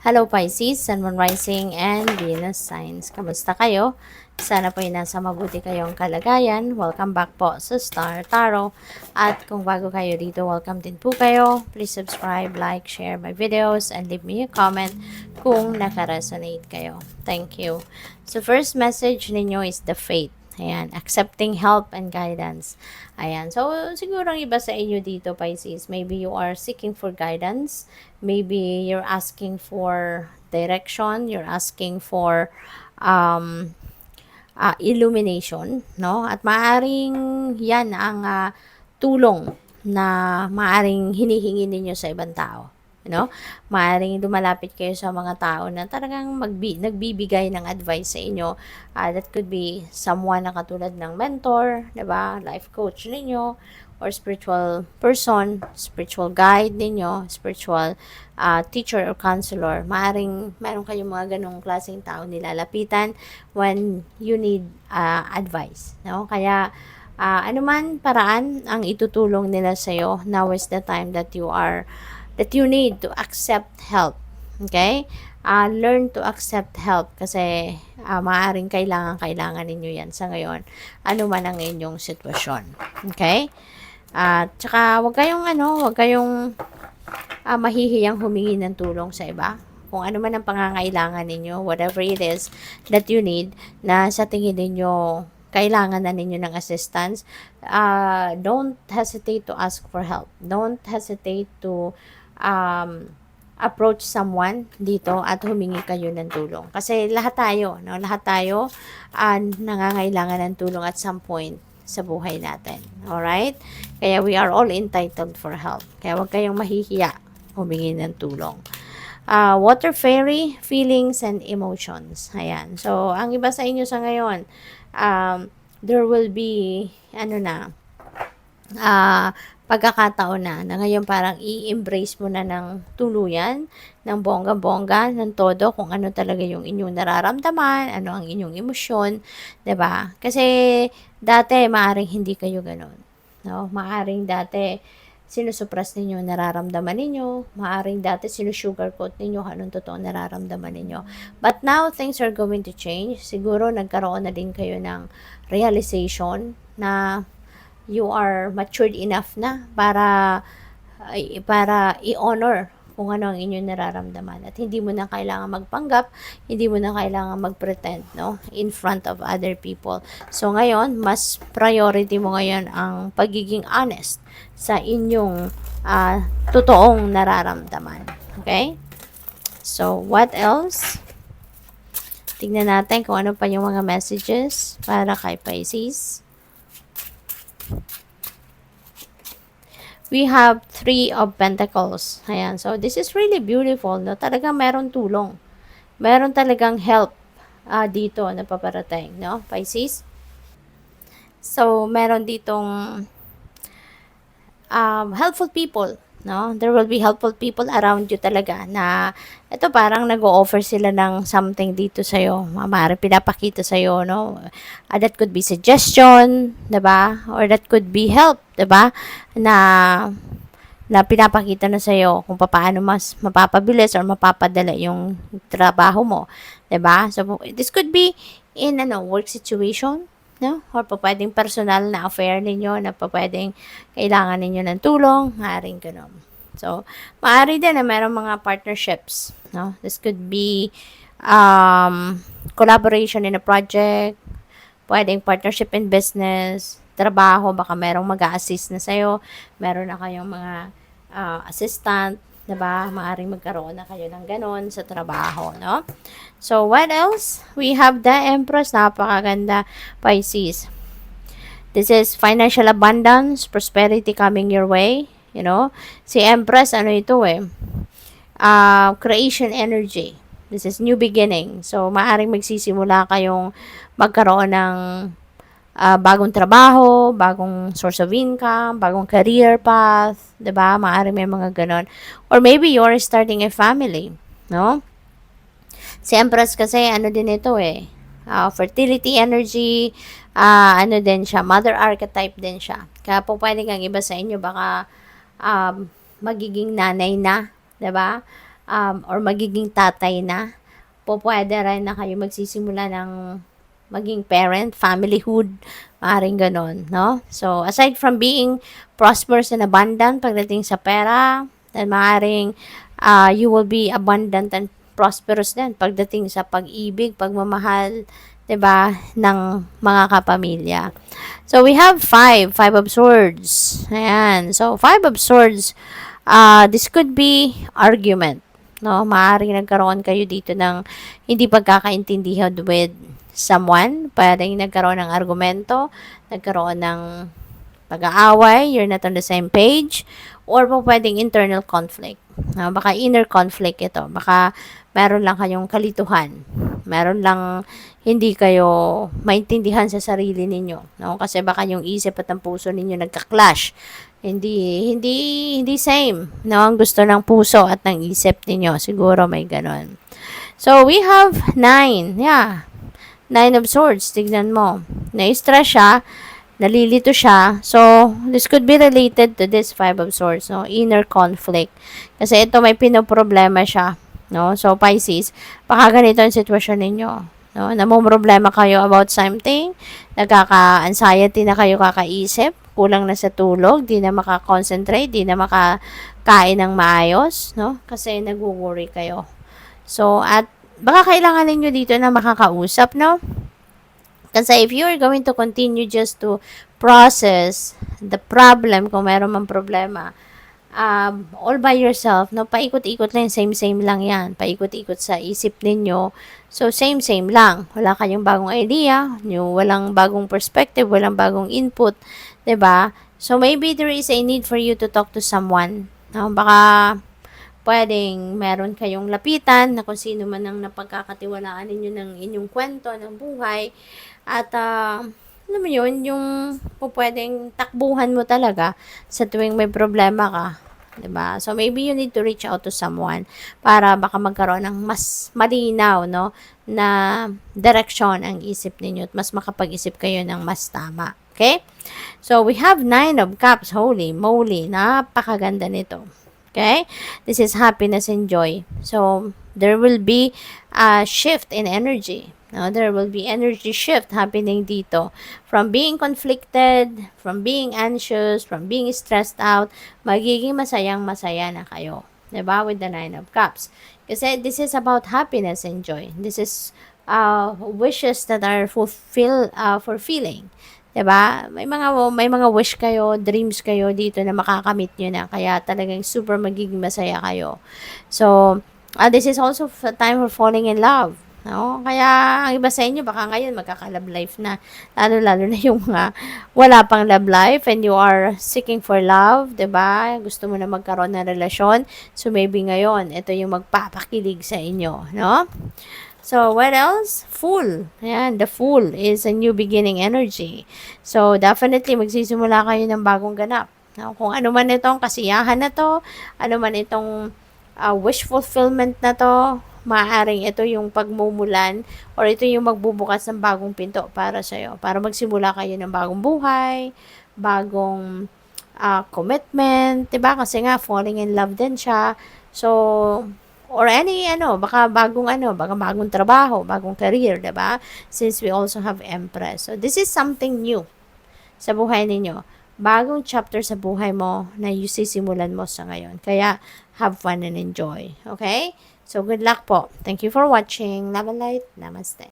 Hello Pisces, Sun, Moon Rising, and Venus Signs. Kamusta kayo? Sana po ay nasa mabuti kayong kalagayan. Welcome back po sa Star Tarot. At kung bago kayo dito, welcome din po kayo. Please subscribe, like, share my videos, and leave me a comment kung nakaresonate kayo. Thank you. So first message ninyo is the faith. Ayan, accepting help and guidance. Ayan, so siguro ang iba sa inyo dito, Pisces, maybe you are seeking for guidance, maybe you're asking for direction, you're asking for illumination, no? At maaring yan ang tulong na maaring hinihingi ninyo sa ibang tao. No? Maaring lumalapit kayo sa mga tao na talagang nagbibigay ng advice sa inyo. That could be someone na katulad ng mentor, 'di ba? Life coach ninyo, or spiritual person, spiritual guide ninyo, spiritual teacher or counselor. Maaring meron kayong mga ganong klaseng tao nilalapitan when you need advice. No? Kaya anuman paraan ang itutulong nila sa'yo, now is the time that you need to accept help. Okay? Learn to accept help kasi maaaring kailangan ninyo yan sa ngayon. Ano man ang inyong sitwasyon. Okay? Tsaka wag kayong mahihiyang humingi ng tulong sa iba. Kung ano man ang pangangailangan ninyo, whatever it is that you need, na sa tingin ninyo kailangan na ninyo ng assistance, don't hesitate to ask for help. Don't hesitate to approach someone dito at humingi kayo ng tulong. Kasi lahat tayo, nangangailangan ng tulong at some point sa buhay natin. Alright? Kaya we are all entitled for help. Kaya huwag kayong mahihiya humingi ng tulong. Water fairy, feelings and emotions. Ayan. So, ang iba sa inyo sa ngayon, there will be, pagkakataon na ngayon parang i-embrace mo na ng tuluyan, ng bongga-bongga, ng todo, kung ano talaga yung inyong nararamdaman, ano ang inyong emosyon, 'di ba? Kasi dati maaring hindi kayo ganoon, no? Maaring dati sinusupras ninyo nararamdaman ninyo, maaring dati sinusugarcoat ninyo anong totoo nararamdaman ninyo. But now, things are going to change. Siguro nagkaroon na din kayo ng realization na you are matured enough na para i-honor kung ano ang inyong nararamdaman. At hindi mo na kailangan magpanggap, hindi mo na kailangan mag-pretend, no, in front of other people. So ngayon, mas priority mo ngayon ang pagiging honest sa inyong totoong nararamdaman. Okay? So, what else? Tignan natin kung ano pa yung mga messages para kay Pisces. We have 3 of Pentacles. Ayan. So, this is really beautiful. No? Talagang meron tulong. Meron talagang help dito na paparating. No? Pisces. So, meron ditong helpful people. No? There will be helpful people around you talaga na ito parang nag-o-offer sila ng something dito sa'yo. Maaaring pinapakita sa'yo, no? That could be suggestion, diba? Or that could be help, diba? Na pinapakita na sa'yo kung paano mas mapapabilis or mapapadala yung trabaho mo, diba? So, this could be in work situation, no? Or pwedeng personal na affair ninyo na pwedeng kailangan ninyo ng tulong, maaaring ganun. So, maaari din na mayroong mga partnerships, no? This could be collaboration in a project, pwedeng partnership in business, trabaho, baka merong mag-a-assist na sa'yo, meron na kayong mga assistant, diba? Maaring magkaroon na kayo ng ganon sa trabaho, no? So, what else? We have the Empress. Napakaganda, Pisces. This is financial abundance, prosperity coming your way. You know? Si Empress, ano ito creation energy. This is new beginning. So, maaring magsisimula kayong magkaroon ng bagong trabaho, bagong source of income, bagong career path, 'di ba? Maaring may mga ganon. Or maybe you're starting a family, no? Si Empress kasi ano din ito fertility energy, ano din siya, mother archetype din siya. Kaya po pwede kang iba sa inyo baka magiging nanay na, 'di ba? or magiging tatay na, pwede rin na kayo magsisimula ng maging parent, familyhood, maaaring ganon, no? So, aside from being prosperous and abundant pagdating sa pera, then maaaring you will be abundant and prosperous din pagdating sa pag-ibig, pagmamahal, 'di ba, ng mga kapamilya. So, we have five of swords. Ayan. So, five of swords, this could be argument. No, maaaring nagkaroon kayo dito ng hindi pagkakaintindihan with someone. Pwedeng nagkaroon ng argumento, nagkaroon ng pag-aaway, you're not on the same page, or po pwedeng internal conflict. No, baka inner conflict ito. Baka meron lang kayong kalituhan. Meron lang hindi kayo maintindihan sa sarili ninyo, no? Kasi baka yung isip at ang puso ninyo nagka-clash. Hindi same, no? Ang gusto ng puso at ng isip ninyo, siguro may ganon. So, we have 9. Yeah. 9 of swords. Tignan mo. Na-stress siya. Nalilito siya. So, this could be related to this 5 of swords, no? Inner conflict. Kasi ito may pinoproblema siya, no? So, Pisces, baka ganito ang sitwasyon ninyo. No? Namumroblema kayo about something, nagkaka-anxiety na kayo kakaisip, kulang na sa tulog, di na makakonsentrate, di na makakain ng maayos, no? Kasi nag-worry kayo. So, at baka kailangan ninyo dito na makakausap, no? Kasi if you are going to continue just to process the problem, kung meron mang problema, all by yourself, no? Paikot-ikot lang, same lang yan. Paikot-ikot sa isip ninyo. So, same lang. Wala kayong bagong idea, walang bagong perspective, walang bagong input, 'di ba? So, maybe there is a need for you to talk to someone. No? Baka pwedeng meron kayong lapitan na kung sino man ang napagkakatiwalaan ninyo ng inyong kwento ng buhay. At, alam mo yun, yung pwedeng takbuhan mo talaga sa tuwing may problema ka. 'Di ba? So, maybe you need to reach out to someone para baka magkaroon ng mas malinaw, no, na direksyon ang isip ninyo at mas makapag-isip kayo ng mas tama. Okay? So, we have 9 of Cups. Holy moly. Napakaganda nito. Okay? This is happiness and joy. So, there will be a shift in energy. No, there will be energy shift happening dito. From being conflicted, from being anxious, from being stressed out, magiging masayang-masaya na kayo. 'Di ba? With the 9 of Cups. Kasi this is about happiness and joy. This is wishes that are fulfilling. 'Di ba? May mga wish kayo, dreams kayo dito na makakamit niyo na, kaya talagang super magiging masaya kayo. So, this is also a time for falling in love. No? Kaya ang iba sa inyo baka ngayon magkaka-love life na, lalo na yung wala pang love life and you are seeking for love, 'di ba? Gusto mo na magkaroon ng relasyon. So maybe ngayon ito yung magpapakilig sa inyo, no? So, what else? Fool. Ayan, the Fool is a new beginning energy. So, definitely, magsisimula kayo ng bagong ganap. No? Kung ano man itong kasiyahan na to, ano man itong wish fulfillment na to, maaaring ito yung pagmumulan or ito yung magbubukas ng bagong pinto para sa'yo. Para magsimula kayo ng bagong buhay, bagong commitment, 'di ba? Kasi nga, falling in love din siya. So, or baka bagong trabaho, bagong career, 'di ba? Since we also have Empress. So, this is something new sa buhay ninyo. Bagong chapter sa buhay mo na sisimulan mo sa ngayon. Kaya, have fun and enjoy. Okay? So, good luck po. Thank you for watching. Love and light. Namaste.